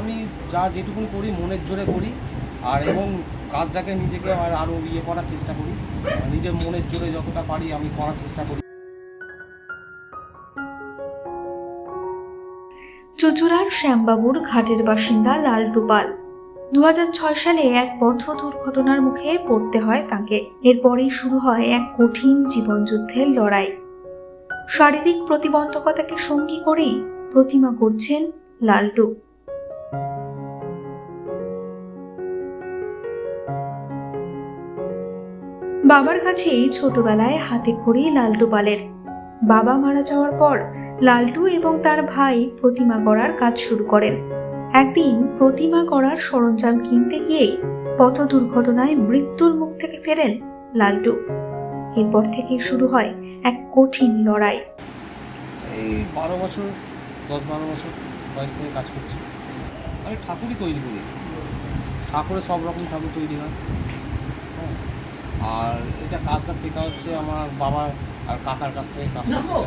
আমি যা যেটুকুন করি মনের জোরে করি, আর এবং কাজটাকে নিজেকে আরও করার চেষ্টা করি। নিজের মনের জোরে যতটা পারি আমি করার চেষ্টা করি। চুঁচুড়ার শ্যামবাবুর ঘাটের বাসিন্দা লালটু পাল 2006 সালে এক পথ দুর্ঘটনার মুখে পড়তে হয় তাকে। এরপরেই শুরু হয় এক কঠিন জীবনযুদ্ধের লড়াই। শারীরিক প্রতিবন্ধকতাকে সঙ্গী করেই প্রতিমা করছেন লালটু। বাবার কাছেই ছোটবেলায় হাতে খড়ি লালটু পালের। বাবা মারা যাওয়ার পর লালটু এবং তার ভাই প্রতিমা গড়ার কাজ শুরু করেন। একদিন প্রতিমা গড়ার সরঞ্জাম কিনতে গিয়ে পথ দুর্ঘটনায় মৃত্যুর মুখ থেকে ফেরেন লালটু। এরপর থেকে শুরু হয় এক কঠিন লড়াই। এই 10-12 বছর বয়স থেকে কাজ করছি। আমি ঠাকুরই তৈরি করি, ঠাকুরের সব রকম ঠাকুর তৈরি হয়। হ্যাঁ, আর এটা কাজটা শেখা হচ্ছে আমার বাবা আর কাকার কাছ থেকে কাজটা শেখা।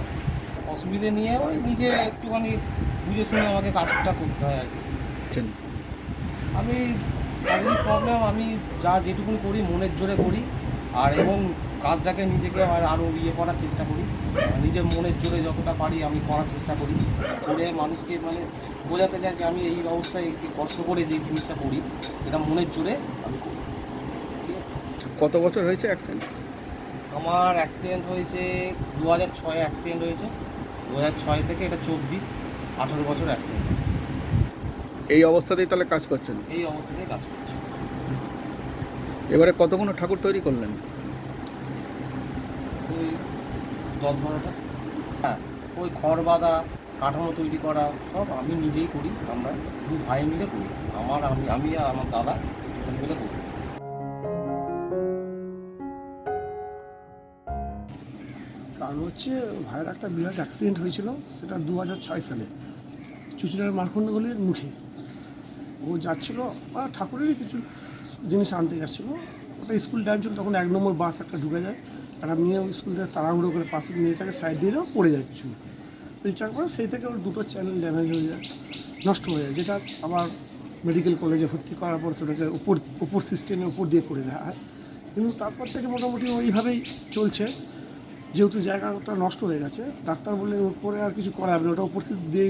অসুবিধে নিয়ে ওই নিজে একটুখানি বুঝে শুনে আমাকে কাজটা করতে হয় আর কি। আমি শারীরিক প্রবলেম, আমি যা যেটুকুন করি মনের জোরে করি, আর এবং কাজটাকে নিজেকে আরও করার চেষ্টা করি। নিজের মনের জোরে যতটা পারি আমি করার চেষ্টা করি, করে মানুষকে বোঝাতে চাই যে আমি এই অবস্থায় একটু কষ্ট করে যে জিনিসটা করি এটা মনের জোরে আমি করি। কত বছর হয়েছে অ্যাক্সিডেন্ট? আমার অ্যাক্সিডেন্ট হয়েছে 2006 অ্যাক্সিডেন্ট হয়েছে। 2006 থেকে এটা 18 বছর অ্যাক্সিডেন্ট। এই অবস্থাতেই তাহলে কাজ করছেন? এই অবস্থাতেই কাজ করছি। এবারে কতগুলো ঠাকুর তৈরি করলেন? ওই 10-12টা। হ্যাঁ, ওই খড় বাঁধা, কাঠামো তৈরি করা সব আমি নিজেই করি। আমরা দু ভাই মিলে করি। আমি আর আমার দাদা দুজন মিলে করি। কারণ হচ্ছে ভাইয়ের একটা বিরাট অ্যাক্সিডেন্ট হয়েছিল, সেটা 2006 সালে চুচুড়ার মারকুণ্ডগলির মুখে। ও যাচ্ছিলো ঠাকুরেরই কিছু জিনিস আনতে যাচ্ছিলো। ওটা স্কুল টাইম ছিল, তখন 1 নম্বর বাস একটা ঢুকে যায়। একটা মেয়ে স্কুল থেকে তাড়াহুড়ো করে পাশে মেয়েটাকে সাইড দিয়ে দেওয়া পড়ে যায় পিছনে। রিচার্জ করে সেই থেকে ওর দুটো চ্যানেল ড্যামেজ হয়ে যায়, নষ্ট হয়ে যায়, যেটা আবার মেডিকেল কলেজে ভর্তি করার পর সেটাকে উপর সিস্টেমের উপর দিয়ে করে দেওয়া হয়। কিন্তু তারপর থেকে মোটামুটি ওইভাবেই চলছে। যেহেতু জায়গাটা নষ্ট হয়ে গেছে, ডাক্তার বললেন উপরে আর কিছু করা যাবে না, ওটা উপর দিয়ে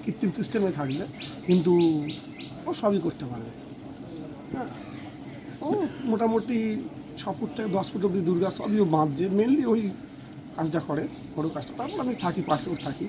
কৃত্রিম সিস্টেমে থাকবে, কিন্তু ও সবই করতে পারবে। হ্যাঁ, ও মোটামুটি 6 ফুট থেকে 10 ফুট অব্দি দুর্গা সবই ও বাঁধছে, মেনলি ওই কাজটা করে, বড়ো কাজটা। তারপর আমি থাকি, পাশে ওর থাকি।